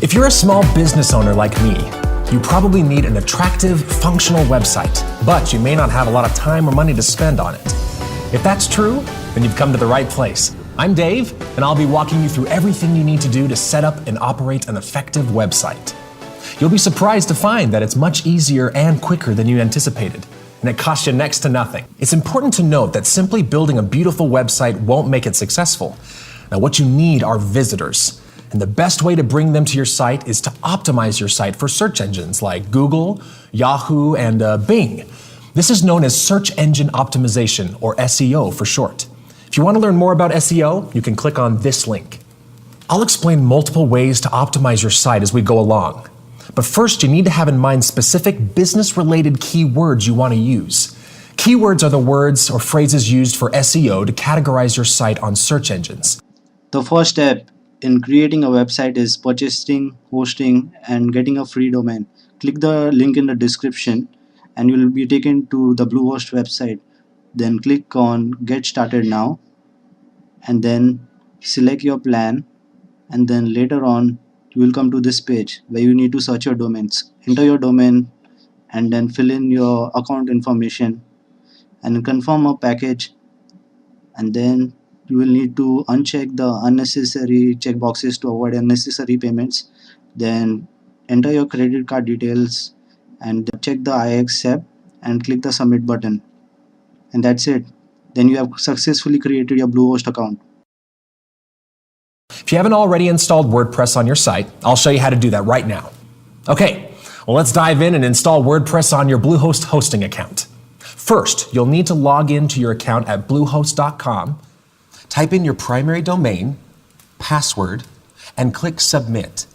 If you're a small business owner like me, you probably need an attractive, functional website, but you may not have a lot of time or money to spend on it. If that's true, then you've come to the right place. I'm Dave, and I'll be walking you through everything you need to do to set up and operate an effective website. You'll be surprised to find that it's much easier and quicker than you anticipated, and it costs you next to nothing. It's important to note that simply building a beautiful website won't make it successful. Now, what you need are visitors. And the best way to bring them to your site is to optimize your site for search engines like Google, Yahoo, and Bing. This is known as search engine optimization, or SEO for short. If you want to learn more about SEO, you can click on this link. I'll explain multiple ways to optimize your site as we go along. But first, you need to have in mind specific business-related keywords you want to use. Keywords are the words or phrases used for SEO to categorize your site on search engines. The first step in creating a website is purchasing, hosting, and getting a free domain. Click the link in the description and you will be taken to the Bluehost website. Then click on Get Started Now and then select your plan, and then later on you will come to this page where you need to search your domains. Enter your domain and then fill in your account information and confirm a package, and then you will need to uncheck the unnecessary checkboxes to avoid unnecessary payments. Then enter your credit card details and check the I accept and click the submit button. And that's it. Then you have successfully created your Bluehost account. If you haven't already installed WordPress on your site, I'll show you how to do that right now. Okay, well, let's dive in and install WordPress on your Bluehost hosting account. First, you'll need to log into your account at bluehost.com. Type in your primary domain, password, and click Submit.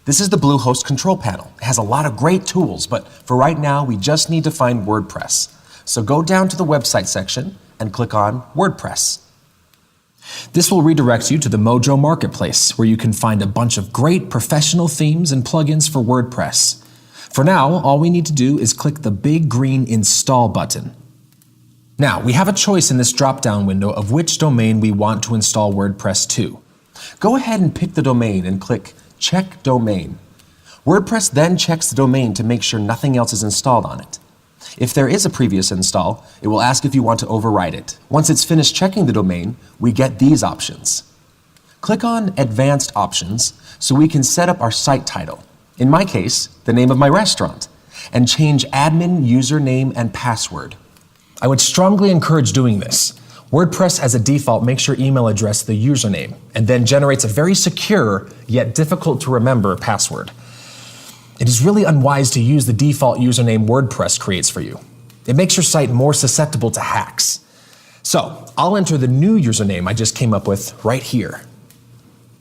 This is the Bluehost control panel. It has a lot of great tools, but for right now, we just need to find WordPress. So go down to the website section and click on WordPress. This will redirect you to the Mojo Marketplace, where you can find a bunch of great professional themes and plugins for WordPress. For now, all we need to do is click the big green Install button. Now, we have a choice in this drop-down window of which domain we want to install WordPress to. Go ahead and pick the domain and click Check Domain. WordPress then checks the domain to make sure nothing else is installed on it. If there is a previous install, it will ask if you want to override it. Once it's finished checking the domain, we get these options. Click on Advanced Options so we can set up our site title, in my case, the name of my restaurant, and change admin username and password. I would strongly encourage doing this. WordPress as a default makes your email address the username and then generates a very secure yet difficult to remember password. It is really unwise to use the default username WordPress creates for you. It makes your site more susceptible to hacks. So I'll enter the new username I just came up with right here.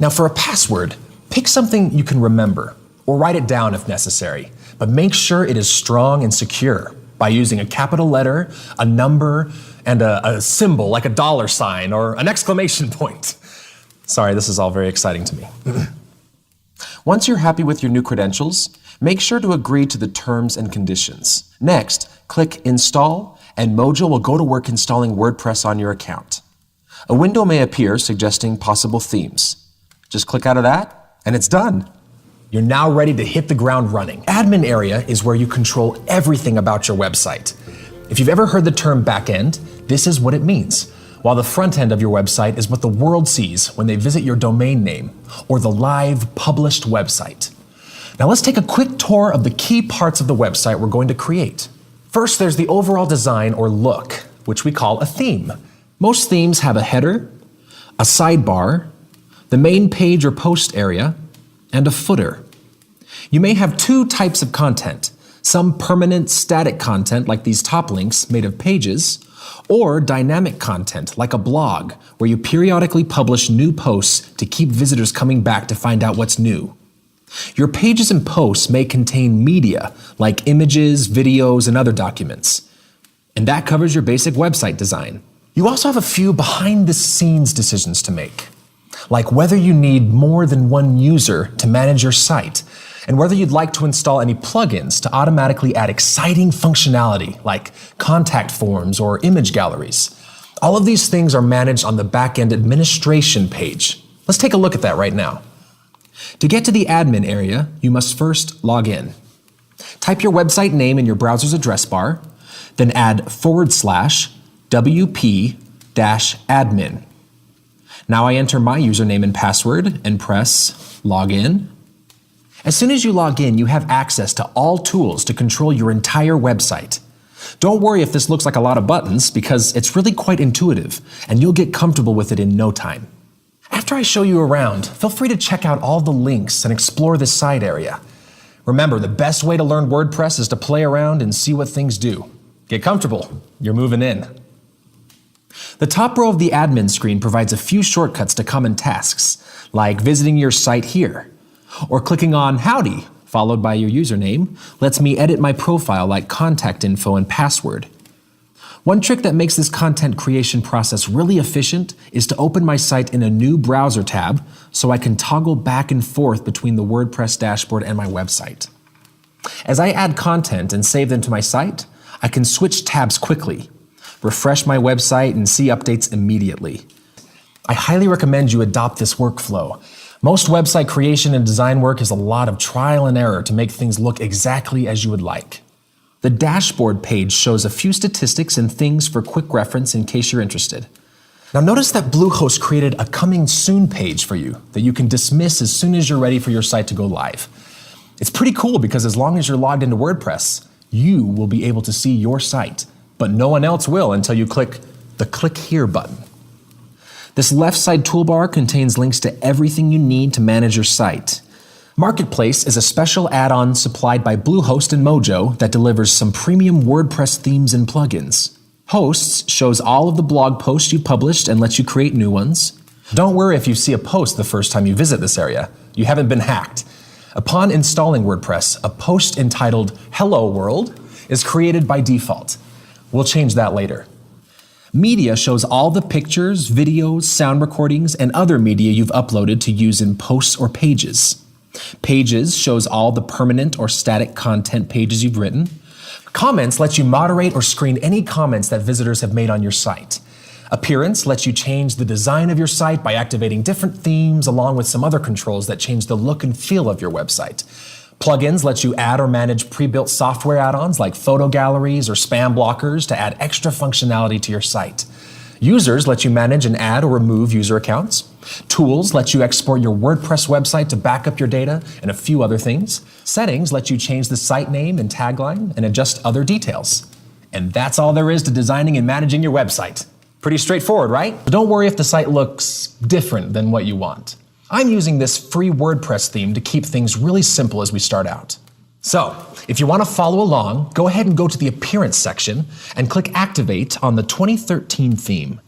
Now for a password, pick something you can remember or write it down if necessary, but make sure it is strong and secure by using a capital letter, a number, and a symbol like a $sign or an exclamation point. Sorry, this is all very exciting to me. Once you're happy with your new credentials, make sure to agree to the terms and conditions. Next, click Install, and Mojo will go to work installing WordPress on your account. A window may appear suggesting possible themes. Just click out of that, and it's done. You're now ready to hit the ground running. Admin area is where you control everything about your website. If you've ever heard the term backend, this is what it means, while the front end of your website is what the world sees when they visit your domain name or the live published website. Now let's take a quick tour of the key parts of the website we're going to create. First, there's the overall design or look, which we call a theme. Most themes have a header, a sidebar, the main page or post area, and a footer. You may have two types of content, some permanent static content like these top links made of pages, or dynamic content like a blog where you periodically publish new posts to keep visitors coming back to find out what's new. Your pages and posts may contain media like images, videos, and other documents. And that covers your basic website design. You also have a few behind-the-scenes decisions to make, like whether you need more than one user to manage your site, and whether you'd like to install any plugins to automatically add exciting functionality like contact forms or image galleries. All of these things are managed on the back-end administration page. Let's take a look at that right now. To get to the admin area, you must first log in. Type your website name in your browser's address bar, then add /wp-admin. Now I enter my username and password and press login. As soon as you log in, you have access to all tools to control your entire website. Don't worry if this looks like a lot of buttons, because it's really quite intuitive, and you'll get comfortable with it in no time. After I show you around, feel free to check out all the links and explore this side area. Remember, the best way to learn WordPress is to play around and see what things do. Get comfortable, you're moving in. The top row of the admin screen provides a few shortcuts to common tasks, like visiting your site here, or clicking on Howdy, followed by your username, lets me edit my profile like contact info and password. One trick that makes this content creation process really efficient is to open my site in a new browser tab so I can toggle back and forth between the WordPress dashboard and my website. As I add content and save them to my site, I can switch tabs quickly, refresh my website, and see updates immediately. I highly recommend you adopt this workflow. Most website creation and design work is a lot of trial and error to make things look exactly as you would like. The dashboard page shows a few statistics and things for quick reference in case you're interested. Now notice that Bluehost created a coming soon page for you that you can dismiss as soon as you're ready for your site to go live. It's pretty cool because as long as you're logged into WordPress, you will be able to see your site, but no one else will until you click the Click Here button. This left side toolbar contains links to everything you need to manage your site. Marketplace is a special add-on supplied by Bluehost and Mojo that delivers some premium WordPress themes and plugins. Hosts shows all of the blog posts you published and lets you create new ones. Don't worry if you see a post the first time you visit this area. You haven't been hacked. Upon installing WordPress, a post entitled Hello World is created by default. We'll change that later. Media shows all the pictures, videos, sound recordings, and other media you've uploaded to use in posts or pages. Pages shows all the permanent or static content pages you've written. Comments lets you moderate or screen any comments that visitors have made on your site. Appearance lets you change the design of your site by activating different themes along with some other controls that change the look and feel of your website. Plugins let you add or manage pre-built software add-ons like photo galleries or spam blockers to add extra functionality to your site. Users let you manage and add or remove user accounts. Tools let you export your WordPress website to back up your data and a few other things. Settings let you change the site name and tagline and adjust other details. And that's all there is to designing and managing your website. Pretty straightforward, right? But don't worry if the site looks different than what you want. I'm using this free WordPress theme to keep things really simple as we start out. So, if you want to follow along, go ahead and go to the Appearance section and click Activate on the 2013 theme.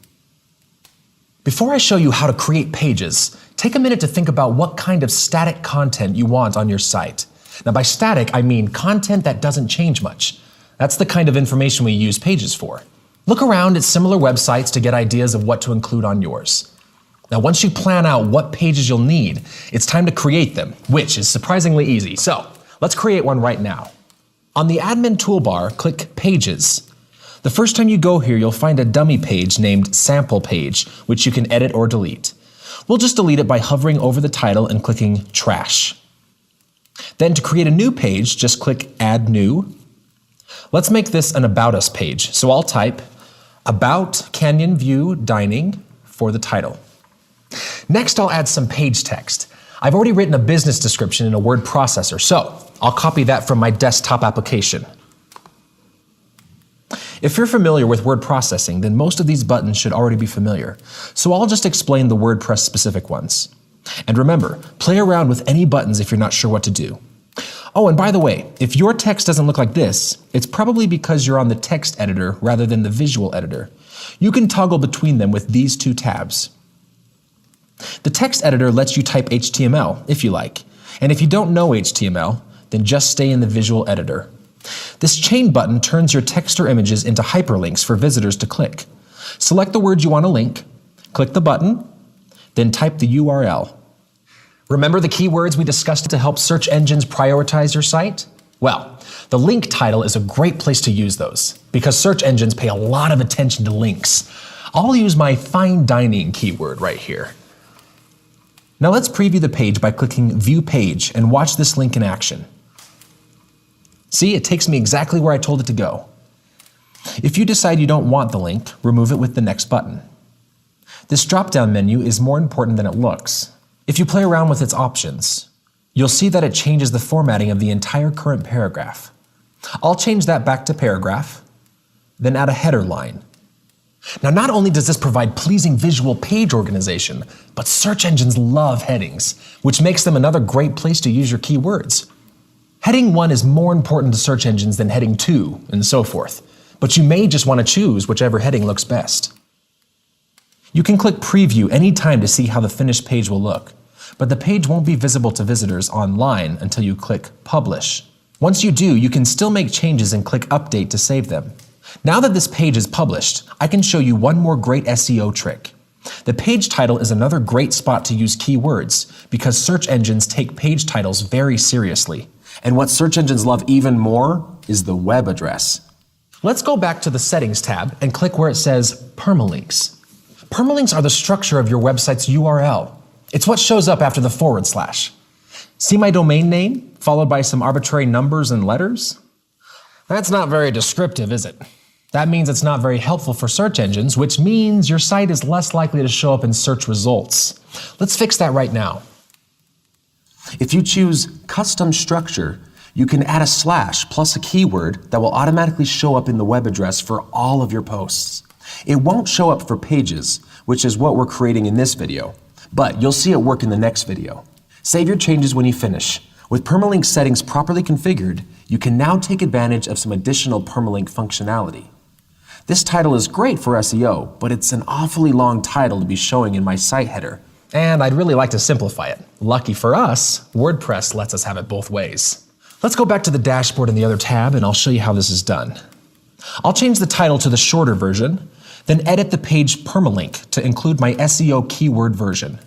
Before I show you how to create pages, take a minute to think about what kind of static content you want on your site. Now by static, I mean content that doesn't change much. That's the kind of information we use pages for. Look around at similar websites to get ideas of what to include on yours. Now once you plan out what pages you'll need, it's time to create them, which is surprisingly easy. So, let's create one right now. On the admin toolbar, click Pages. The first time you go here, you'll find a dummy page named Sample Page, which you can edit or delete. We'll just delete it by hovering over the title and clicking Trash. Then to create a new page, just click Add New. Let's make this an About Us page, so I'll type About Canyon View Dining for the title. Next, I'll add some page text. I've already written a business description in a word processor, so I'll copy that from my desktop application. If you're familiar with word processing, then most of these buttons should already be familiar, so I'll just explain the WordPress specific ones. And remember, play around with any buttons if you're not sure what to do. Oh, and by the way, if your text doesn't look like this, it's probably because you're on the text editor rather than the visual editor. You can toggle between them with these two tabs. The text editor lets you type HTML if you like, and if you don't know HTML, then just stay in the visual editor. This chain button turns your text or images into hyperlinks for visitors to click. Select the word you want to link, click the button, then type the URL. Remember the keywords we discussed to help search engines prioritize your site? Well, the link title is a great place to use those, because search engines pay a lot of attention to links. I'll use my fine dining keyword right here. Now let's preview the page by clicking View Page and watch this link in action. See, it takes me exactly where I told it to go. If you decide you don't want the link, remove it with the next button. This drop-down menu is more important than it looks. If you play around with its options, you'll see that it changes the formatting of the entire current paragraph. I'll change that back to paragraph, then add a header line. Now, not only does this provide pleasing visual page organization, but search engines love headings, which makes them another great place to use your keywords. Heading 1 is more important to search engines than heading 2, and so forth, but you may just want to choose whichever heading looks best. You can click Preview anytime to see how the finished page will look, but the page won't be visible to visitors online until you click Publish. Once you do, you can still make changes and click Update to save them. Now that this page is published, I can show you one more great SEO trick. The page title is another great spot to use keywords because search engines take page titles very seriously. And what search engines love even more is the web address. Let's go back to the Settings tab and click where it says Permalinks. Permalinks are the structure of your website's URL. It's what shows up after the /. See my domain name, followed by some arbitrary numbers and letters? That's not very descriptive, is it? That means it's not very helpful for search engines, which means your site is less likely to show up in search results. Let's fix that right now. If you choose Custom Structure, you can add a / plus a keyword that will automatically show up in the web address for all of your posts. It won't show up for pages, which is what we're creating in this video, but you'll see it work in the next video. Save your changes when you finish. With permalink settings properly configured, you can now take advantage of some additional permalink functionality. This title is great for SEO, but it's an awfully long title to be showing in my site header. And I'd really like to simplify it. Lucky for us, WordPress lets us have it both ways. Let's go back to the dashboard in the other tab and I'll show you how this is done. I'll change the title to the shorter version, then edit the page permalink to include my SEO keyword version.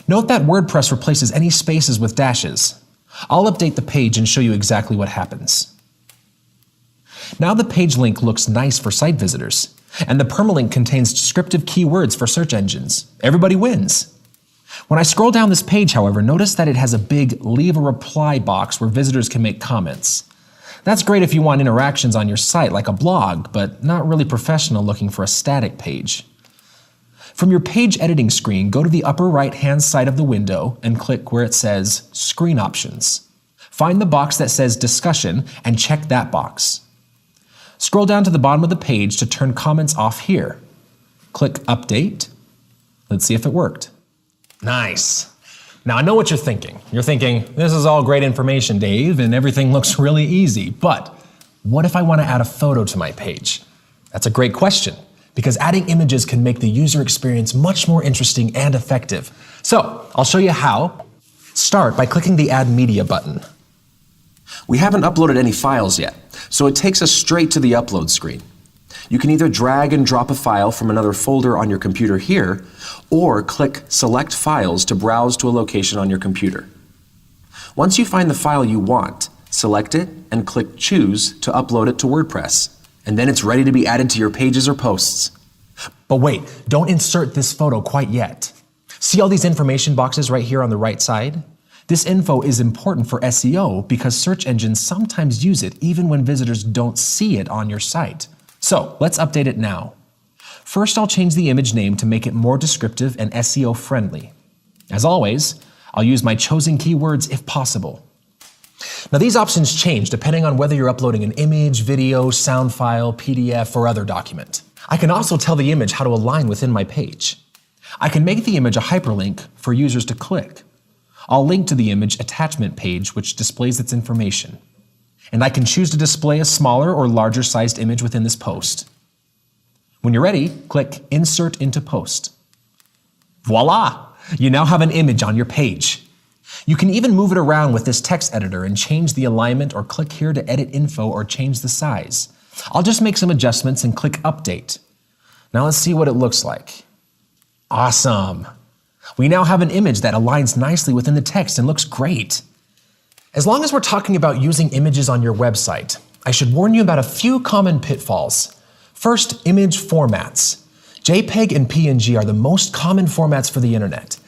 Note that WordPress replaces any spaces with dashes. I'll update the page and show you exactly what happens. Now the page link looks nice for site visitors, and the permalink contains descriptive keywords for search engines. Everybody wins. When I scroll down this page, however, notice that it has a big Leave a Reply box where visitors can make comments. That's great if you want interactions on your site like a blog, but not really professional looking for a static page. From your page editing screen, go to the upper right-hand side of the window and click where it says Screen Options. Find the box that says Discussion and check that box. Scroll down to the bottom of the page to turn comments off here. Click Update. Let's see if it worked. Nice. Now I know what you're thinking. You're thinking, this is all great information, Dave, and everything looks really easy, but what if I want to add a photo to my page? That's a great question, because adding images can make the user experience much more interesting and effective. So I'll show you how. Start by clicking the Add Media button. We haven't uploaded any files yet, so it takes us straight to the upload screen. You can either drag and drop a file from another folder on your computer here, or click Select Files to browse to a location on your computer. Once you find the file you want, select it and click Choose to upload it to WordPress, and then it's ready to be added to your pages or posts. But wait, don't insert this photo quite yet. See all these information boxes right here on the right side? This info is important for SEO because search engines sometimes use it even when visitors don't see it on your site. So let's update it now. First, I'll change the image name to make it more descriptive and SEO friendly. As always, I'll use my chosen keywords if possible. Now these options change depending on whether you're uploading an image, video, sound file, PDF, or other document. I can also tell the image how to align within my page. I can make the image a hyperlink for users to click. I'll link to the image attachment page which displays its information. And I can choose to display a smaller or larger sized image within this post. When you're ready, click Insert into Post. Voila! You now have an image on your page. You can even move it around with this text editor and change the alignment or click here to edit info or change the size. I'll just make some adjustments and click Update. Now let's see what it looks like. Awesome! We now have an image that aligns nicely within the text and looks great. As long as we're talking about using images on your website, I should warn you about a few common pitfalls. First, image formats. JPEG and PNG are the most common formats for the internet.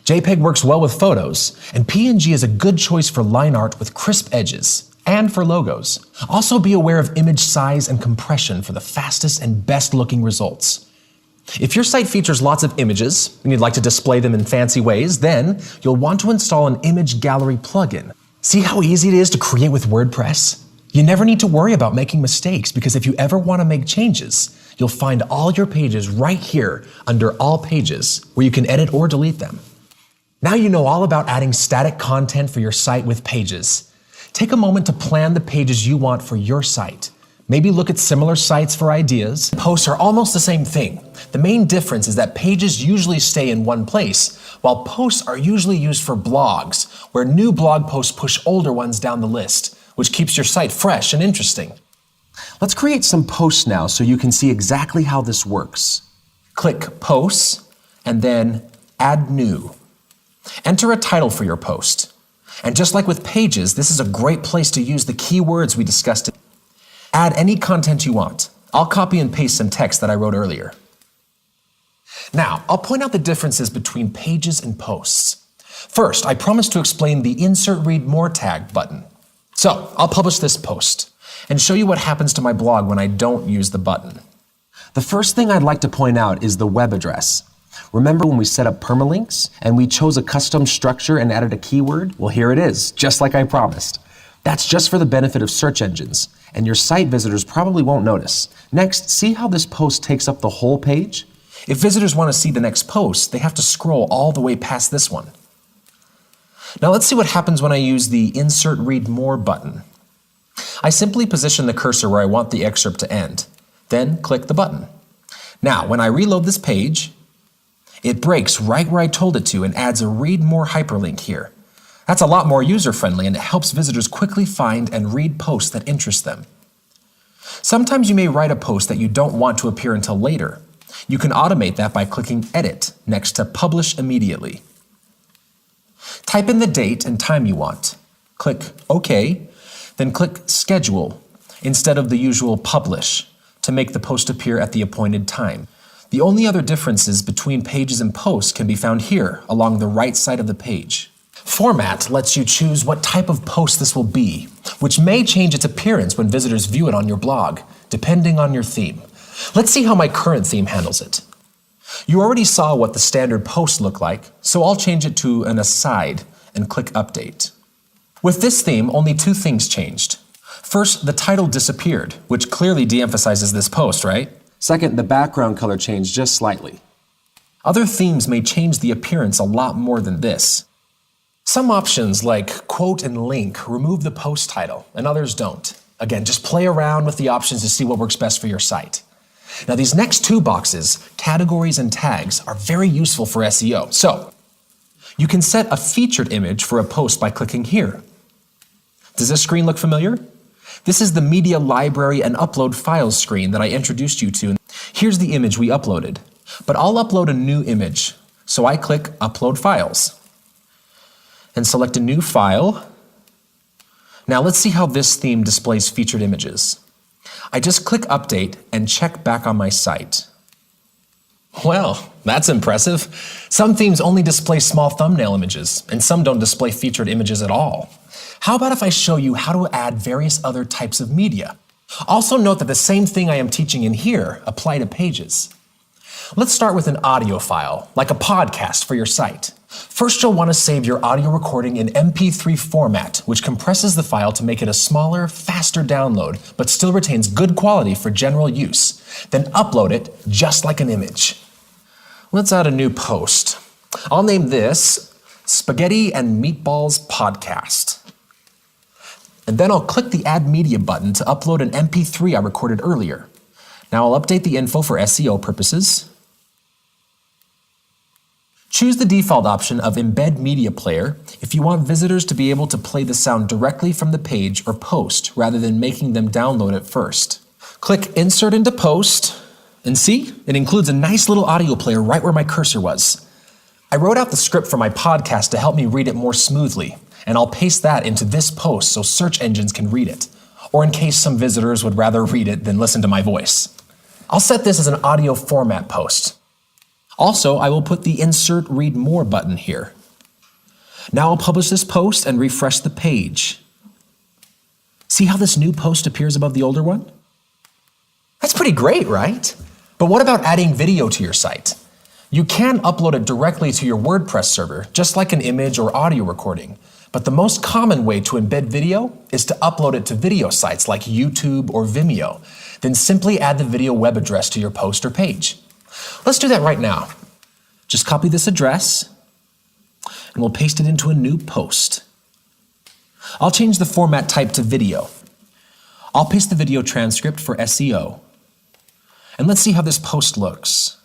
JPEG works well with photos, and PNG is a good choice for line art with crisp edges, and for logos. Also be aware of image size and compression for the fastest and best looking results. If your site features lots of images, and you'd like to display them in fancy ways, then you'll want to install an image gallery plugin. See how easy it is to create with WordPress? You never need to worry about making mistakes, because if you ever want to make changes, you'll find all your pages right here under All Pages, where you can edit or delete them. Now you know all about adding static content for your site with Pages. Take a moment to plan the pages you want for your site. Maybe look at similar sites for ideas. Posts are almost the same thing. The main difference is that pages usually stay in one place, while posts are usually used for blogs, where new blog posts push older ones down the list, which keeps your site fresh and interesting. Let's create some posts now so you can see exactly how this works. Click Posts, and then Add New. Enter a title for your post. And just like with Pages, this is a great place to use the keywords we discussed. Add any content you want. I'll copy and paste some text that I wrote earlier. Now, I'll point out the differences between pages and posts. First, I promised to explain the Insert Read More tag button. So, I'll publish this post and show you what happens to my blog when I don't use the button. The first thing I'd like to point out is the web address. Remember when we set up permalinks and we chose a custom structure and added a keyword? Well, here it is, just like I promised. That's just for the benefit of search engines, and your site visitors probably won't notice. Next, see how this post takes up the whole page? If visitors want to see the next post, they have to scroll all the way past this one. Now let's see what happens when I use the Insert Read More button. I simply position the cursor where I want the excerpt to end, then click the button. Now, when I reload this page, it breaks right where I told it to and adds a Read More hyperlink here. That's a lot more user-friendly, and it helps visitors quickly find and read posts that interest them. Sometimes you may write a post that you don't want to appear until later. You can automate that by clicking Edit next to Publish Immediately. Type in the date and time you want. Click OK, then click Schedule instead of the usual Publish to make the post appear at the appointed time. The only other differences between pages and posts can be found here along the right side of the page. Format lets you choose what type of post this will be, which may change its appearance when visitors view it on your blog, depending on your theme. Let's see how my current theme handles it. You already saw what the standard posts look like, so I'll change it to an aside and click Update. With this theme, only two things changed. First, the title disappeared, which clearly de-emphasizes this post, right? Second, the background color changed just slightly. Other themes may change the appearance a lot more than this. Some options like quote and link remove the post title, and others don't. Again, just play around with the options to see what works best for your site. Now these next two boxes, categories and tags, are very useful for SEO. So, you can set a featured image for a post by clicking here. Does this screen look familiar? This is the Media Library and Upload Files screen that I introduced you to. Here's the image we uploaded. But I'll upload a new image, so I click Upload Files and select a new file. Now let's see how this theme displays featured images. I just click Update and check back on my site. Well, that's impressive. Some themes only display small thumbnail images, and some don't display featured images at all. How about if I show you how to add various other types of media? Also note that the same thing I am teaching in here apply to pages. Let's start with an audio file, like a podcast for your site. First, you'll want to save your audio recording in MP3 format, which compresses the file to make it a smaller, faster download, but still retains good quality for general use. Then upload it just like an image. Let's add a new post. I'll name this Spaghetti and Meatballs Podcast. And then I'll click the Add Media button to upload an MP3 I recorded earlier. Now I'll update the info for SEO purposes. Choose the default option of Embed Media Player if you want visitors to be able to play the sound directly from the page or post rather than making them download it first. Click Insert into Post, and see, it includes a nice little audio player right where my cursor was. I wrote out the script for my podcast to help me read it more smoothly, and I'll paste that into this post so search engines can read it, or in case some visitors would rather read it than listen to my voice. I'll set this as an audio format post. Also, I will put the Insert Read More button here. Now I'll publish this post and refresh the page. See how this new post appears above the older one? That's pretty great, right? But what about adding video to your site? You can upload it directly to your WordPress server, just like an image or audio recording. But the most common way to embed video is to upload it to video sites like YouTube or Vimeo. Then simply add the video web address to your post or page. Let's do that right now. Just copy this address, and we'll paste it into a new post. I'll change the format type to video. I'll paste the video transcript for SEO. And let's see how this post looks.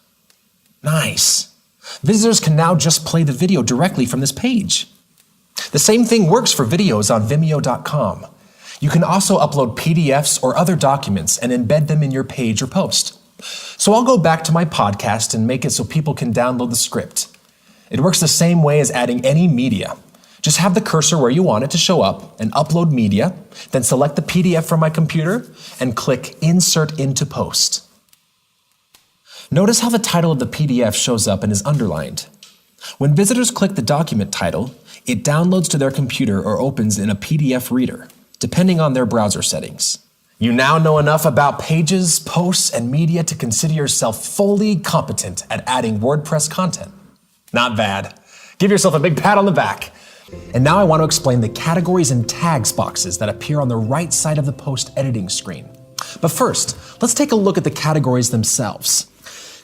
Nice. Visitors can now just play the video directly from this page. The same thing works for videos on Vimeo.com. You can also upload PDFs or other documents and embed them in your page or post. So I'll go back to my podcast and make it so people can download the script. It works the same way as adding any media. Just have the cursor where you want it to show up and upload media, then select the PDF from my computer and click Insert into Post. Notice how the title of the PDF shows up and is underlined. When visitors click the document title, it downloads to their computer or opens in a PDF reader, depending on their browser settings. You now know enough about pages, posts, and media to consider yourself fully competent at adding WordPress content. Not bad. Give yourself a big pat on the back. And now I want to explain the categories and tags boxes that appear on the right side of the post editing screen. But first, let's take a look at the categories themselves.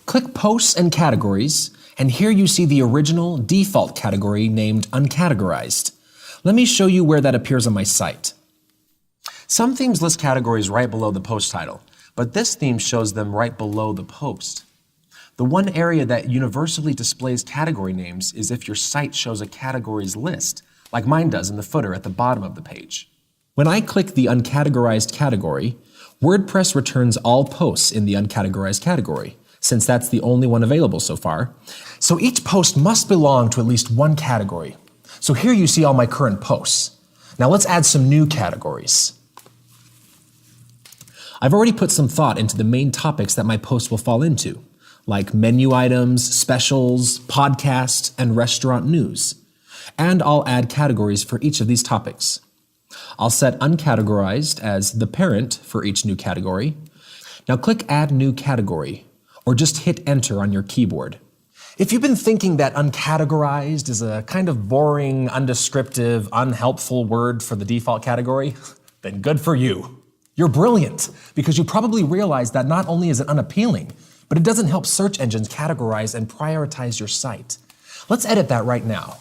Click Posts and Categories, and here you see the original default category named Uncategorized. Let me show you where that appears on my site. Some themes list categories right below the post title, but this theme shows them right below the post. The one area that universally displays category names is if your site shows a categories list, like mine does in the footer at the bottom of the page. When I click the Uncategorized category, WordPress returns all posts in the Uncategorized category, since that's the only one available so far. So each post must belong to at least one category. So here you see all my current posts. Now let's add some new categories. I've already put some thought into the main topics that my post will fall into, like menu items, specials, podcast, and restaurant news. And I'll add categories for each of these topics. I'll set Uncategorized as the parent for each new category. Now click Add New Category, or just hit Enter on your keyboard. If you've been thinking that uncategorized is a kind of boring, undescriptive, unhelpful word for the default category, then good for you. You're brilliant, because you probably realize that not only is it unappealing, but it doesn't help search engines categorize and prioritize your site. Let's edit that right now.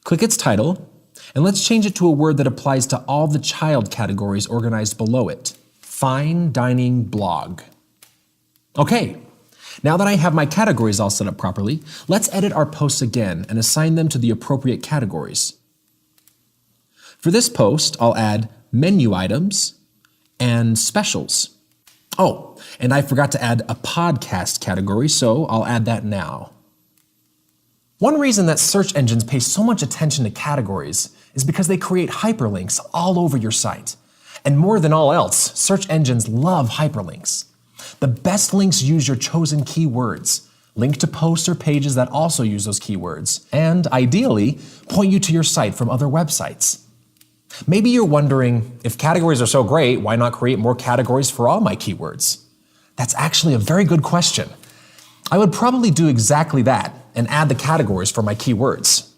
Click its title, and let's change it to a word that applies to all the child categories organized below it. Fine Dining Blog. Okay, now that I have my categories all set up properly, let's edit our posts again and assign them to the appropriate categories. For this post, I'll add menu items and specials. Oh, and I forgot to add a podcast category, so I'll add that now. One reason that search engines pay so much attention to categories is because they create hyperlinks all over your site. And more than all else, search engines love hyperlinks. The best links use your chosen keywords, link to posts or pages that also use those keywords, and ideally, point you to your site from other websites. Maybe you're wondering, if categories are so great, why not create more categories for all my keywords? That's actually a very good question. I would probably do exactly that and add the categories for my keywords.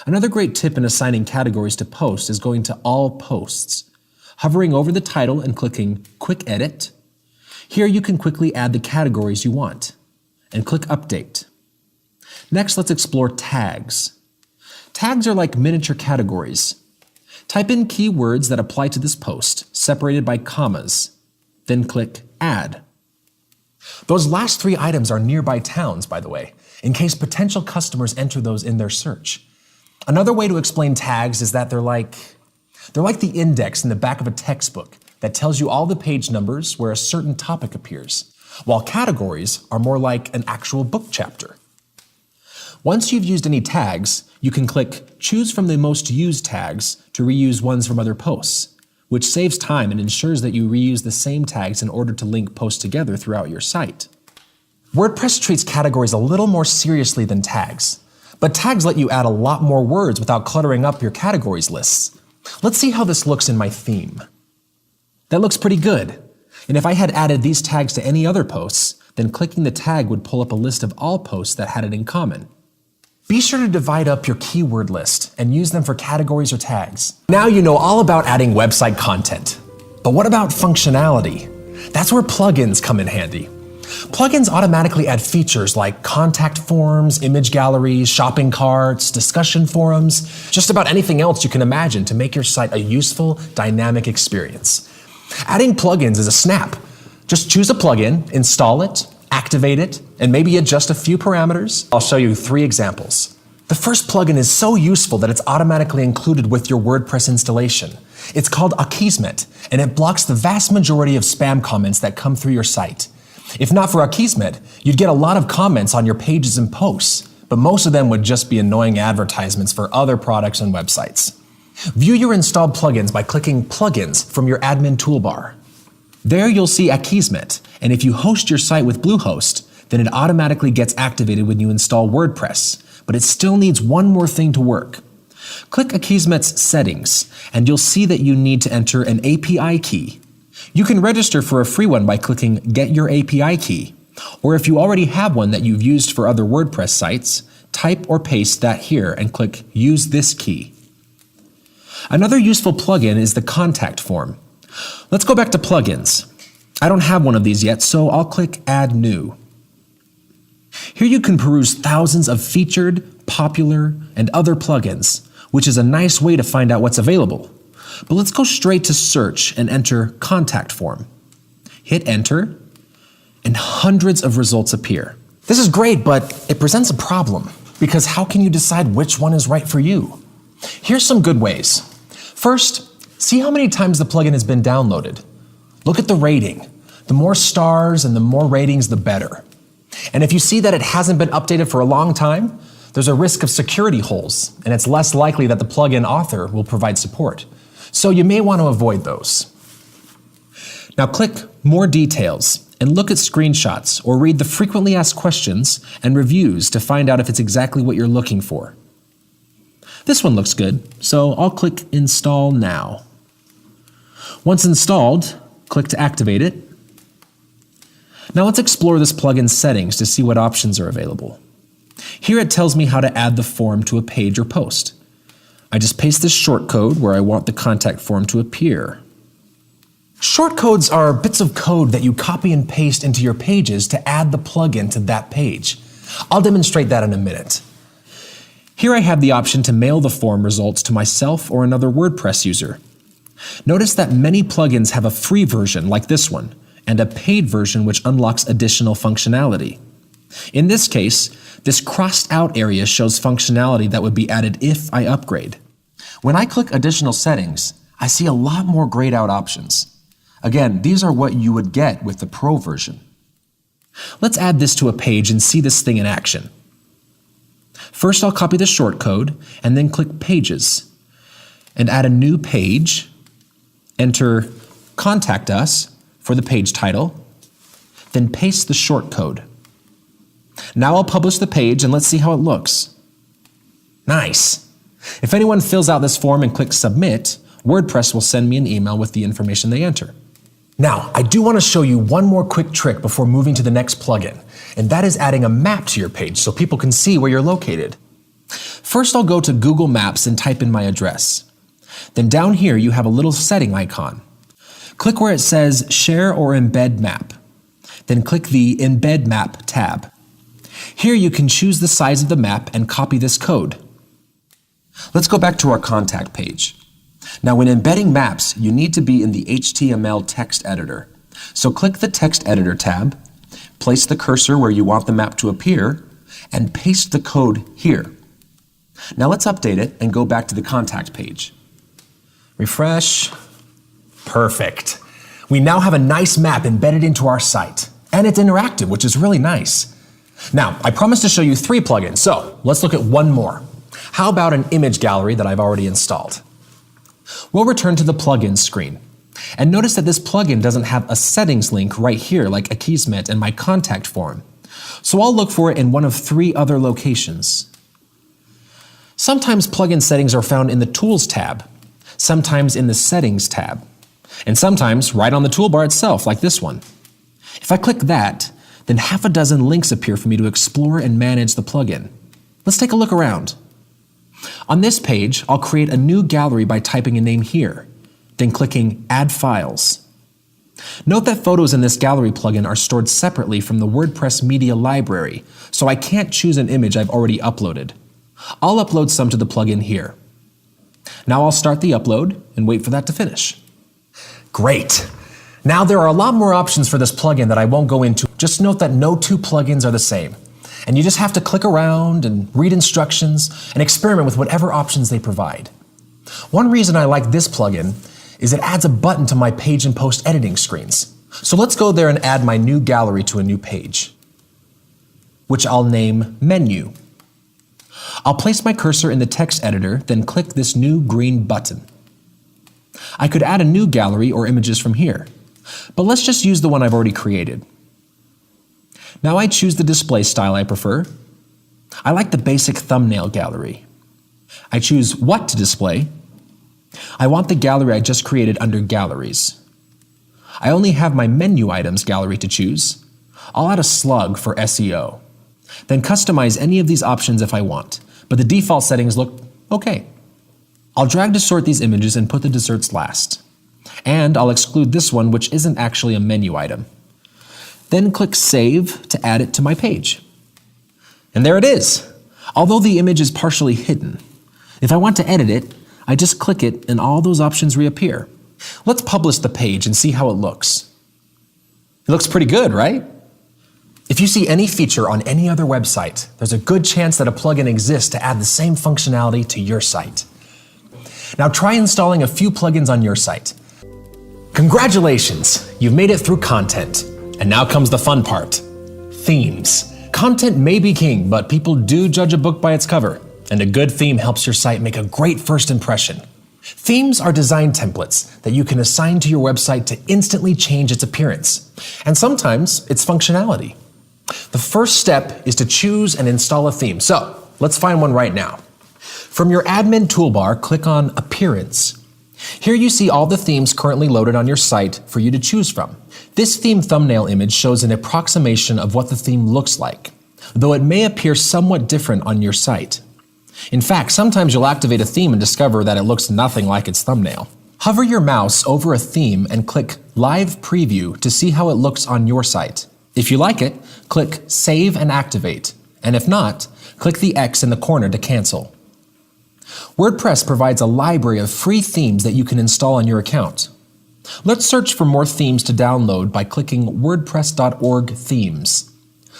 Another great tip in assigning categories to posts is going to All Posts, hovering over the title and clicking Quick Edit. Here you can quickly add the categories you want, and click Update. Next, let's explore tags. Tags are like miniature categories. Type in keywords that apply to this post, separated by commas, then click Add. Those last three items are nearby towns, by the way, in case potential customers enter those in their search. Another way to explain tags is that they're like the index in the back of a textbook that tells you all the page numbers where a certain topic appears, while categories are more like an actual book chapter. Once you've used any tags, you can click Choose from the most used tags to reuse ones from other posts, which saves time and ensures that you reuse the same tags in order to link posts together throughout your site. WordPress treats categories a little more seriously than tags, but tags let you add a lot more words without cluttering up your categories lists. Let's see how this looks in my theme. That looks pretty good. And if I had added these tags to any other posts, then clicking the tag would pull up a list of all posts that had it in common. Be sure to divide up your keyword list and use them for categories or tags. Now you know all about adding website content. But what about functionality? That's where plugins come in handy. Plugins automatically add features like contact forms, image galleries, shopping carts, discussion forums, just about anything else you can imagine to make your site a useful, dynamic experience. Adding plugins is a snap. Just choose a plugin, install it, activate it, and maybe adjust a few parameters. I'll show you 3 examples. The first plugin is so useful that it's automatically included with your WordPress installation. It's called Akismet, and it blocks the vast majority of spam comments that come through your site. If not for Akismet, you'd get a lot of comments on your pages and posts, but most of them would just be annoying advertisements for other products and websites. View your installed plugins by clicking Plugins from your admin toolbar. There you'll see Akismet, and if you host your site with Bluehost, then it automatically gets activated when you install WordPress, but it still needs one more thing to work. Click Akismet's Settings, and you'll see that you need to enter an API key. You can register for a free one by clicking Get Your API Key, or if you already have one that you've used for other WordPress sites, type or paste that here and click Use this key. Another useful plugin is the contact form. Let's go back to plugins. I don't have one of these yet, so I'll click Add New. Here you can peruse thousands of featured, popular, and other plugins, which is a nice way to find out what's available. But let's go straight to search and enter contact form. Hit enter, and hundreds of results appear. This is great, but it presents a problem, because how can you decide which one is right for you? Here's some good ways. First, see how many times the plugin has been downloaded. Look at the rating. The more stars and the more ratings, the better. And if you see that it hasn't been updated for a long time, there's a risk of security holes, and it's less likely that the plugin author will provide support. So you may want to avoid those. Now click More Details and look at screenshots or read the frequently asked questions and reviews to find out if it's exactly what you're looking for. This one looks good, so I'll click Install Now. Once installed, click to activate it. Now let's explore this plugin's settings to see what options are available. Here it tells me how to add the form to a page or post. I just paste this shortcode where I want the contact form to appear. Shortcodes are bits of code that you copy and paste into your pages to add the plugin to that page. I'll demonstrate that in a minute. Here I have the option to mail the form results to myself or another WordPress user. Notice that many plugins have a free version like this one, and a paid version which unlocks additional functionality. In this case, this crossed out area shows functionality that would be added if I upgrade. When I click Additional Settings, I see a lot more grayed out options. Again, these are what you would get with the Pro version. Let's add this to a page and see this thing in action. First, I'll copy the shortcode and then click Pages and add a new page. Enter Contact Us for the page title, then paste the shortcode. Now I'll publish the page and let's see how it looks. Nice. If anyone fills out this form and clicks Submit, WordPress will send me an email with the information they enter. Now, I do want to show you one more quick trick before moving to the next plugin, and that is adding a map to your page so people can see where you're located. First, I'll go to Google Maps and type in my address. Then down here, you have a little setting icon. Click where it says Share or Embed Map. Then click the Embed Map tab. Here you can choose the size of the map and copy this code. Let's go back to our contact page. Now when embedding maps, you need to be in the HTML text editor. So click the Text Editor tab, place the cursor where you want the map to appear, and paste the code here. Now let's update it and go back to the contact page. Refresh. Perfect. We now have a nice map embedded into our site, and it's interactive, which is really nice. Now, I promised to show you 3 plugins, so let's look at one more. How about an image gallery that I've already installed? We'll return to the plugins screen. And notice that this plugin doesn't have a settings link right here like Akismet and my contact form. So I'll look for it in one of 3 other locations. Sometimes plugin settings are found in the Tools tab, sometimes in the Settings tab, and sometimes right on the toolbar itself, like this one. If I click that, then half a dozen links appear for me to explore and manage the plugin. Let's take a look around. On this page, I'll create a new gallery by typing a name here, then clicking Add Files. Note that photos in this gallery plugin are stored separately from the WordPress media library, so I can't choose an image I've already uploaded. I'll upload some to the plugin here. Now I'll start the upload and wait for that to finish. Great! Now there are a lot more options for this plugin that I won't go into. Just note that no 2 plugins are the same, and you just have to click around and read instructions and experiment with whatever options they provide. One reason I like this plugin is it adds a button to my page and post editing screens. So let's go there and add my new gallery to a new page, which I'll name Menu. I'll place my cursor in the text editor, then click this new green button. I could add a new gallery or images from here, but let's just use the one I've already created. Now I choose the display style I prefer. I like the basic thumbnail gallery. I choose what to display. I want the gallery I just created under Galleries. I only have my menu items gallery to choose. I'll add a slug for SEO. Then customize any of these options if I want, but the default settings look okay. I'll drag to sort these images and put the desserts last. And I'll exclude this one, which isn't actually a menu item. Then click Save to add it to my page. And there it is, although the image is partially hidden. If I want to edit it, I just click it and all those options reappear. Let's publish the page and see how it looks. It looks pretty good, right? If you see any feature on any other website, there's a good chance that a plugin exists to add the same functionality to your site. Now try installing a few plugins on your site. Congratulations, you've made it through content. And now comes the fun part, themes. Content may be king, but people do judge a book by its cover, and a good theme helps your site make a great first impression. Themes are design templates that you can assign to your website to instantly change its appearance, and sometimes its functionality. The first step is to choose and install a theme, so let's find one right now. From your admin toolbar, click on Appearance. Here you see all the themes currently loaded on your site for you to choose from. This theme thumbnail image shows an approximation of what the theme looks like, though it may appear somewhat different on your site. In fact, sometimes you'll activate a theme and discover that it looks nothing like its thumbnail. Hover your mouse over a theme and click Live Preview to see how it looks on your site. If you like it, click Save and Activate, and if not, click the X in the corner to cancel. WordPress provides a library of free themes that you can install on your account. Let's search for more themes to download by clicking wordpress.org themes.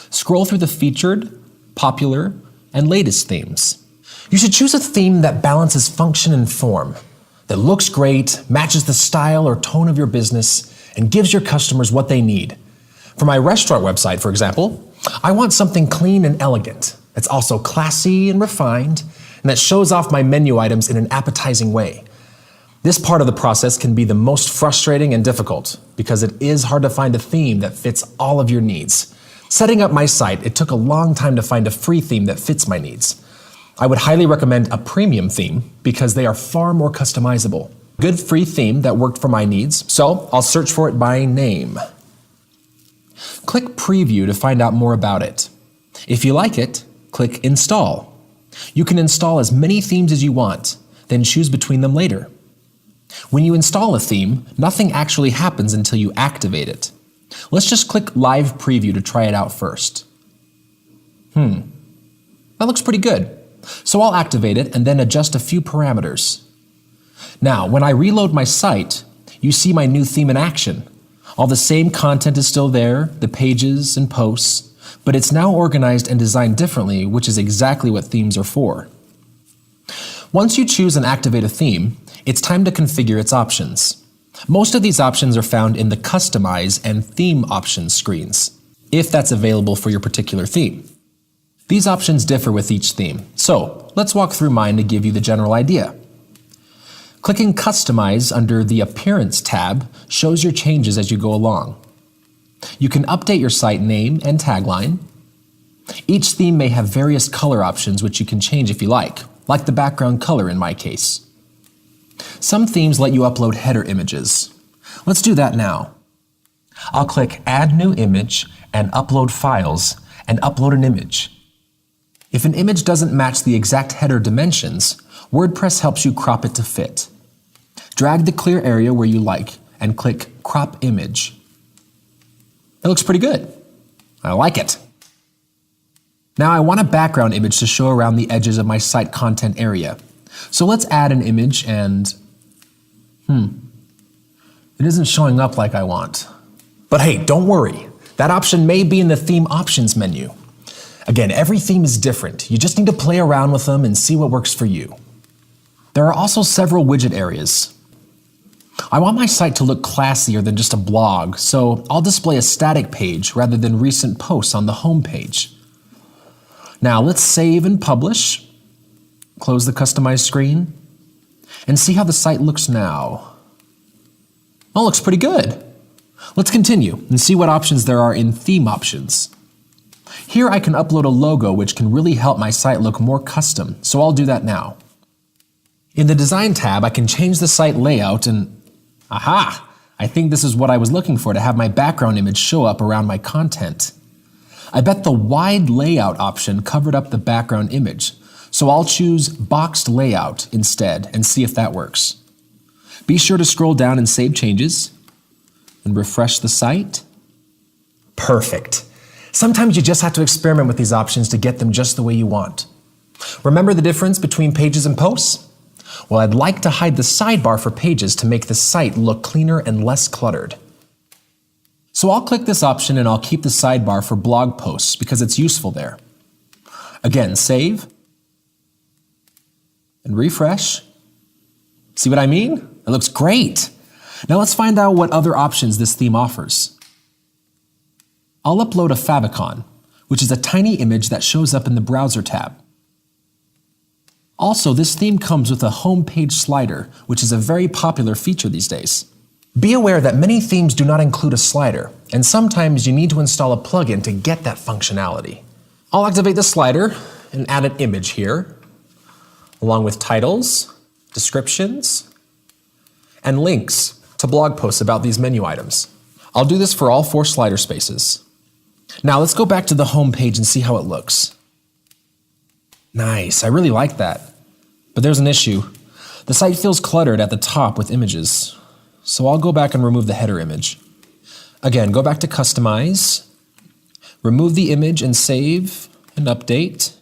Scroll through the featured, popular, and latest themes. You should choose a theme that balances function and form, that looks great, matches the style or tone of your business, and gives your customers what they need. For my restaurant website, for example, I want something clean and elegant, that's also classy and refined, and that shows off my menu items in an appetizing way. This part of the process can be the most frustrating and difficult because it is hard to find a theme that fits all of your needs. Setting up my site, it took a long time to find a free theme that fits my needs. I would highly recommend a premium theme because they are far more customizable. Good free theme that worked for my needs, so I'll search for it by name. Click Preview to find out more about it. If you like it, click Install. You can install as many themes as you want, then choose between them later. When you install a theme, nothing actually happens until you activate it. Let's just click Live Preview to try it out first. That looks pretty good. So I'll activate it and then adjust a few parameters. Now, when I reload my site, you see my new theme in action. All the same content is still there, the pages and posts, but it's now organized and designed differently, which is exactly what themes are for. Once you choose and activate a theme, it's time to configure its options. Most of these options are found in the Customize and Theme Options screens, if that's available for your particular theme. These options differ with each theme, so let's walk through mine to give you the general idea. Clicking Customize under the Appearance tab shows your changes as you go along. You can update your site name and tagline, Each theme may have various color options which you can change if you like the background color in my case. Some themes let you upload header images. Let's do that now. I'll click Add New Image and Upload Files and upload an image. If an image doesn't match the exact header dimensions, WordPress helps you crop it to fit. Drag the clear area where you like and click Crop Image. It looks pretty good. I like it. Now I want a background image to show around the edges of my site content area. So let's add an image and, it isn't showing up like I want. But hey, don't worry. That option may be in the Theme Options menu. Again, every theme is different. You just need to play around with them and see what works for you. There are also several widget areas. I want my site to look classier than just a blog, so I'll display a static page rather than recent posts on the home page. Now let's save and publish. Close the customized screen and see how the site looks now. Oh, looks pretty good. Let's continue and see what options there are in Theme Options. Here I can upload a logo which can really help my site look more custom, so I'll do that now. In the Design tab, I can change the site layout and, aha! I think this is what I was looking for to have my background image show up around my content. I bet the wide layout option covered up the background image, so I'll choose boxed layout instead and see if that works. Be sure to scroll down and save changes and refresh the site. Perfect. Sometimes you just have to experiment with these options to get them just the way you want. Remember the difference between pages and posts? Well, I'd like to hide the sidebar for pages to make the site look cleaner and less cluttered. So I'll click this option and I'll keep the sidebar for blog posts because it's useful there. Again, save and refresh. See what I mean? It looks great. Now let's find out what other options this theme offers. I'll upload a favicon, which is a tiny image that shows up in the Browser tab. Also, this theme comes with a home page slider, which is a very popular feature these days. Be aware that many themes do not include a slider, and sometimes you need to install a plugin to get that functionality. I'll activate the slider and add an image here, along with titles, descriptions, and links to blog posts about these menu items. I'll do this for all 4 slider spaces. Now let's go back to the home page and see how it looks. Nice, I really like that. But there's an issue. The site feels cluttered at the top with images, so I'll go back and remove the header image. Again, go back to Customize, remove the image and save and update.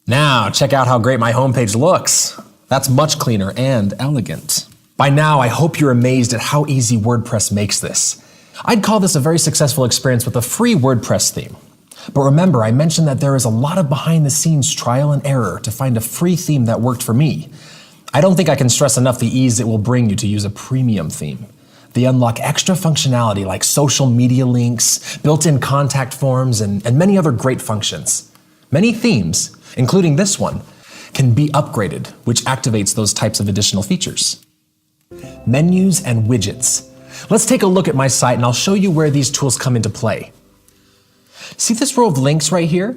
Now, check out how great my homepage looks. That's much cleaner and elegant. By now, I hope you're amazed at how easy WordPress makes this. I'd call this a very successful experience with a free WordPress theme. But remember, I mentioned that there is a lot of behind-the-scenes trial and error to find a free theme that worked for me. I don't think I can stress enough the ease it will bring you to use a premium theme. They unlock extra functionality like social media links, built-in contact forms, and many other great functions. Many themes, including this one, can be upgraded, which activates those types of additional features. Menus and widgets. Let's take a look at my site and I'll show you where these tools come into play. See this row of links right here?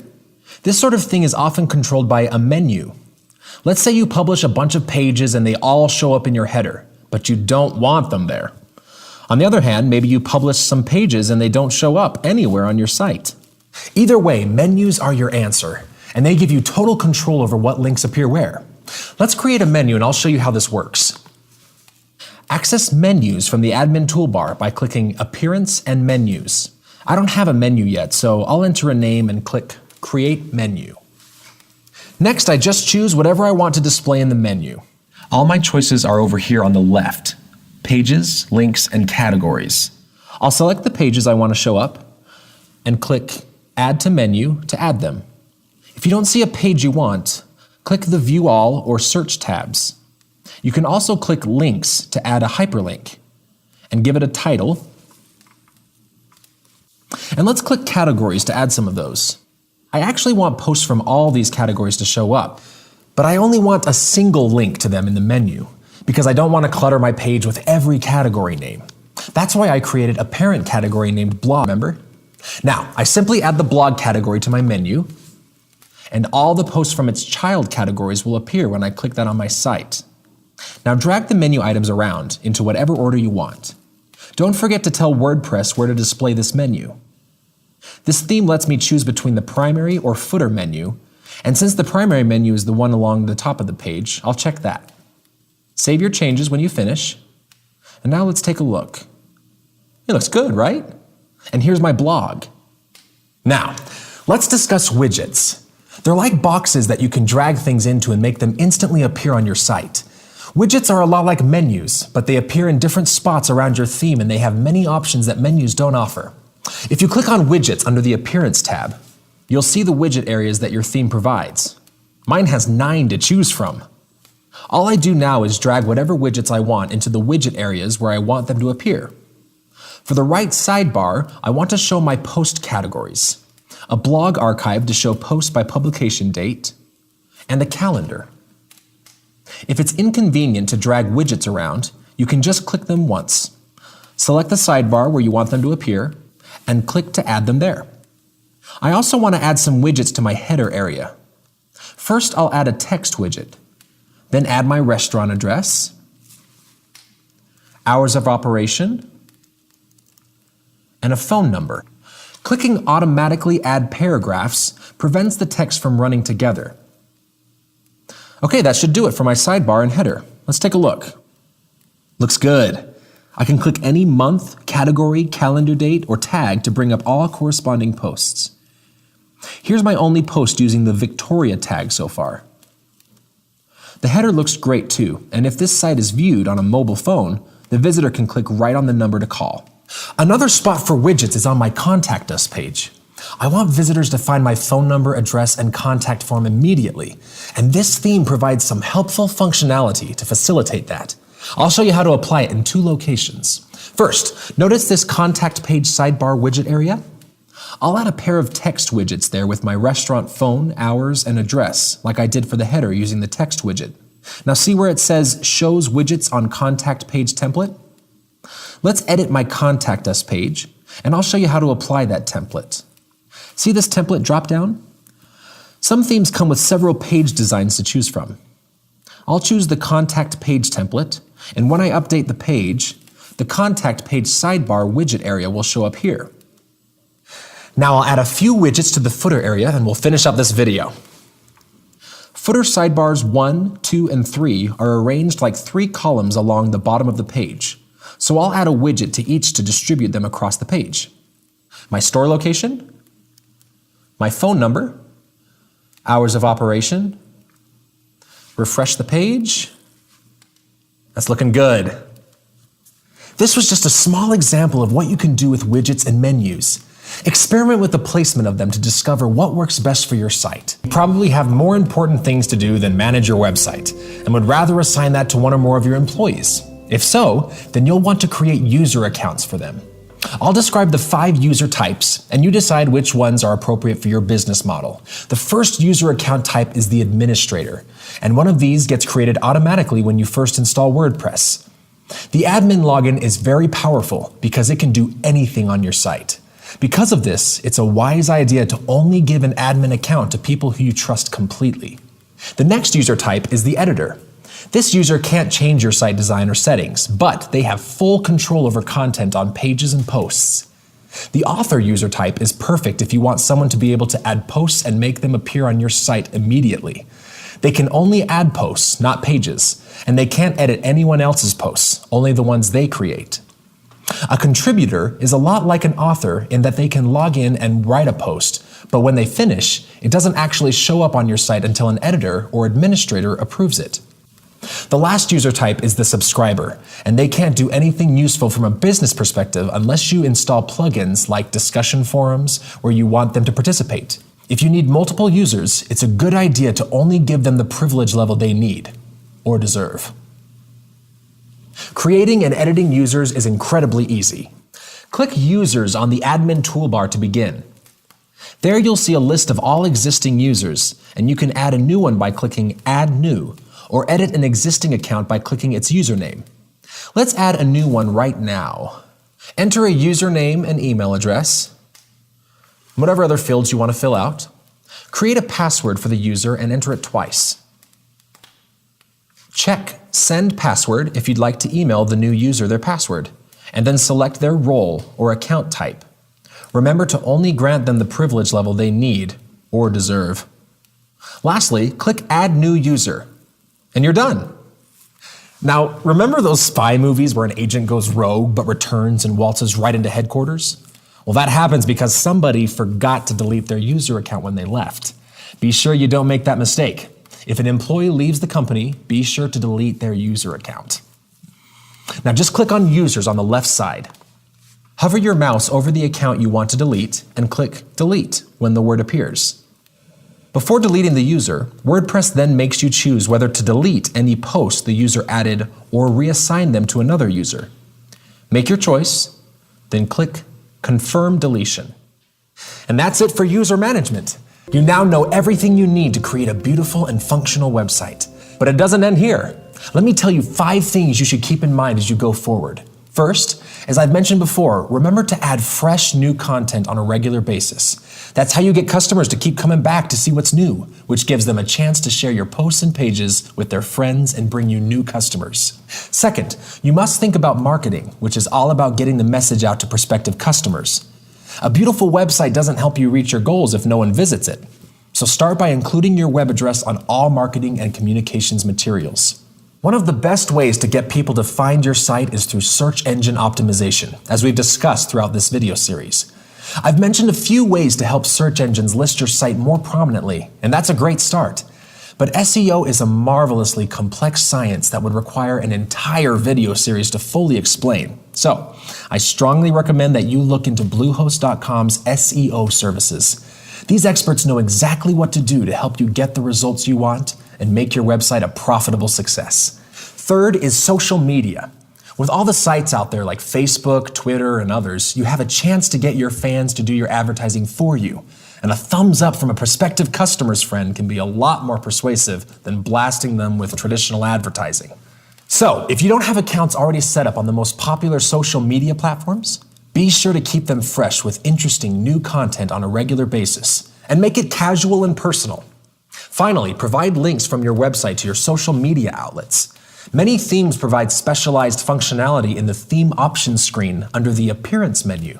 This sort of thing is often controlled by a menu. Let's say you publish a bunch of pages and they all show up in your header, but you don't want them there. On the other hand, maybe you publish some pages and they don't show up anywhere on your site. Either way, menus are your answer, and they give you total control over what links appear where. Let's create a menu and I'll show you how this works. Access menus from the admin toolbar by clicking Appearance and Menus. I don't have a menu yet, so I'll enter a name and click Create Menu. Next, I just choose whatever I want to display in the menu. All my choices are over here on the left: Pages, Links, and Categories. I'll select the pages I want to show up and click Add to Menu to add them. If you don't see a page you want, click the View All or Search tabs. You can also click Links to add a hyperlink and give it a title. And let's click Categories to add some of those. I actually want posts from all these categories to show up, but I only want a single link to them in the menu because I don't want to clutter my page with every category name. That's why I created a parent category named Blog, remember? Now, I simply add the blog category to my menu, and all the posts from its child categories will appear when I click that on my site. Now drag the menu items around into whatever order you want. Don't forget to tell WordPress where to display this menu. This theme lets me choose between the primary or footer menu, and since the primary menu is the one along the top of the page, I'll check that. Save your changes when you finish, and now let's take a look. It looks good, right? And here's my blog. Now, let's discuss widgets. They're like boxes that you can drag things into and make them instantly appear on your site. Widgets are a lot like menus, but they appear in different spots around your theme and they have many options that menus don't offer. If you click on Widgets under the Appearance tab, you'll see the widget areas that your theme provides. Mine has 9 to choose from. All I do now is drag whatever widgets I want into the widget areas where I want them to appear. For the right sidebar, I want to show my post categories, a blog archive to show posts by publication date, and a calendar. If it's inconvenient to drag widgets around, you can just click them once. Select the sidebar where you want them to appear, and click to add them there. I also want to add some widgets to my header area. First, I'll add a text widget, then add my restaurant address, hours of operation, and a phone number. Clicking Automatically Add Paragraphs prevents the text from running together. Okay, that should do it for my sidebar and header. Let's take a look. Looks good. I can click any month, category, calendar date, or tag to bring up all corresponding posts. Here's my only post using the Victoria tag so far. The header looks great too, and if this site is viewed on a mobile phone, the visitor can click right on the number to call. Another spot for widgets is on my Contact Us page. I want visitors to find my phone number, address, and contact form immediately, and this theme provides some helpful functionality to facilitate that. I'll show you how to apply it in 2 locations. First, notice this contact page sidebar widget area? I'll add a pair of text widgets there with my restaurant phone, hours, and address, like I did for the header using the text widget. Now see where it says Shows Widgets on Contact Page Template? Let's edit my Contact Us page, and I'll show you how to apply that template. See this template drop down? Some themes come with several page designs to choose from. I'll choose the Contact Page template, and when I update the page, the Contact Page sidebar widget area will show up here. Now I'll add a few widgets to the footer area and we'll finish up this video. Footer sidebars 1, 2, and 3 are arranged like 3 columns along the bottom of the page, so I'll add a widget to each to distribute them across the page. My store location, my phone number, hours of operation, refresh the page. That's looking good. This was just a small example of what you can do with widgets and menus. Experiment with the placement of them to discover what works best for your site. You probably have more important things to do than manage your website, and would rather assign that to one or more of your employees. If so, then you'll want to create user accounts for them. I'll describe the 5 user types, and you decide which ones are appropriate for your business model. The first user account type is the administrator, and one of these gets created automatically when you first install WordPress. The admin login is very powerful because it can do anything on your site. Because of this, it's a wise idea to only give an admin account to people who you trust completely. The next user type is the editor. This user can't change your site design or settings, but they have full control over content on pages and posts. The author user type is perfect if you want someone to be able to add posts and make them appear on your site immediately. They can only add posts, not pages, and they can't edit anyone else's posts, only the ones they create. A contributor is a lot like an author in that they can log in and write a post, but when they finish, it doesn't actually show up on your site until an editor or administrator approves it. The last user type is the subscriber, and they can't do anything useful from a business perspective unless you install plugins like discussion forums where you want them to participate. If you need multiple users, it's a good idea to only give them the privilege level they need or deserve. Creating and editing users is incredibly easy. Click Users on the admin toolbar to begin. There you'll see a list of all existing users, and you can add a new one by clicking Add New, or edit an existing account by clicking its username. Let's add a new one right now. Enter a username and email address, whatever other fields you want to fill out. Create a password for the user and enter it twice. Check Send Password if you'd like to email the new user their password, and then select their role or account type. Remember to only grant them the privilege level they need or deserve. Lastly, click Add New User, and you're done. Now, remember those spy movies where an agent goes rogue but returns and waltzes right into headquarters? Well, that happens because somebody forgot to delete their user account when they left. Be sure you don't make that mistake. If an employee leaves the company, be sure to delete their user account. Now just click on Users on the left side. Hover your mouse over the account you want to delete and click Delete when the word appears. Before deleting the user, WordPress then makes you choose whether to delete any posts the user added or reassign them to another user. Make your choice, then click Confirm Deletion. And that's it for user management. You now know everything you need to create a beautiful and functional website. But it doesn't end here. Let me tell you 5 things you should keep in mind as you go forward. First, as I've mentioned before, remember to add fresh new content on a regular basis. That's how you get customers to keep coming back to see what's new, which gives them a chance to share your posts and pages with their friends and bring you new customers. Second, you must think about marketing, which is all about getting the message out to prospective customers. A beautiful website doesn't help you reach your goals if no one visits it. So start by including your web address on all marketing and communications materials. One of the best ways to get people to find your site is through search engine optimization, as we've discussed throughout this video series. I've mentioned a few ways to help search engines list your site more prominently, and that's a great start. But SEO is a marvelously complex science that would require an entire video series to fully explain. So, I strongly recommend that you look into Bluehost.com's SEO services. These experts know exactly what to do to help you get the results you want and make your website a profitable success. Third is social media. With all the sites out there like Facebook, Twitter, and others, you have a chance to get your fans to do your advertising for you. And a thumbs up from a prospective customer's friend can be a lot more persuasive than blasting them with traditional advertising. So, if you don't have accounts already set up on the most popular social media platforms, be sure to keep them fresh with interesting new content on a regular basis, and make it casual and personal. Finally, provide links from your website to your social media outlets. Many themes provide specialized functionality in the theme options screen under the Appearance menu.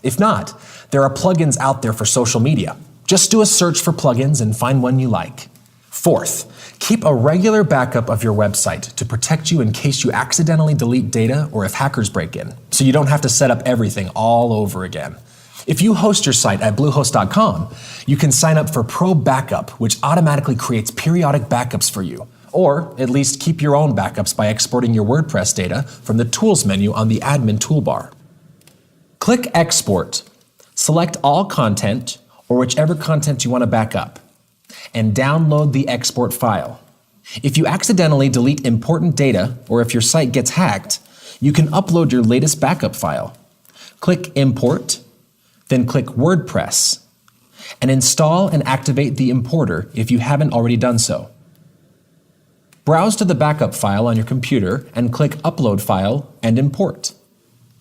If not, there are plugins out there for social media. Just do a search for plugins and find one you like. Fourth, keep a regular backup of your website to protect you in case you accidentally delete data or if hackers break in, so you don't have to set up everything all over again. If you host your site at Bluehost.com, you can sign up for Pro Backup, which automatically creates periodic backups for you, or at least keep your own backups by exporting your WordPress data from the Tools menu on the Admin toolbar. Click Export, select all content or whichever content you want to back up, and download the export file. If you accidentally delete important data or if your site gets hacked, you can upload your latest backup file. Click Import, then click WordPress, and install and activate the importer if you haven't already done so. Browse to the backup file on your computer and click Upload File and Import.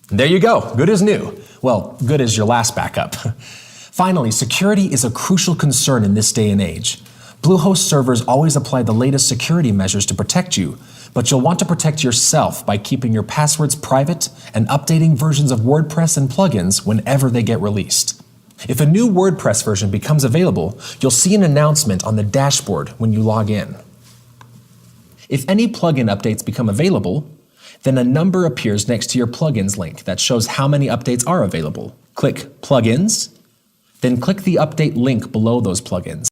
There you go, good as new. Well, good as your last backup. Finally, security is a crucial concern in this day and age. Bluehost servers always apply the latest security measures to protect you, but you'll want to protect yourself by keeping your passwords private and updating versions of WordPress and plugins whenever they get released. If a new WordPress version becomes available, you'll see an announcement on the dashboard when you log in. If any plugin updates become available, then a number appears next to your plugins link that shows how many updates are available. Click Plugins, then click the update link below those plugins.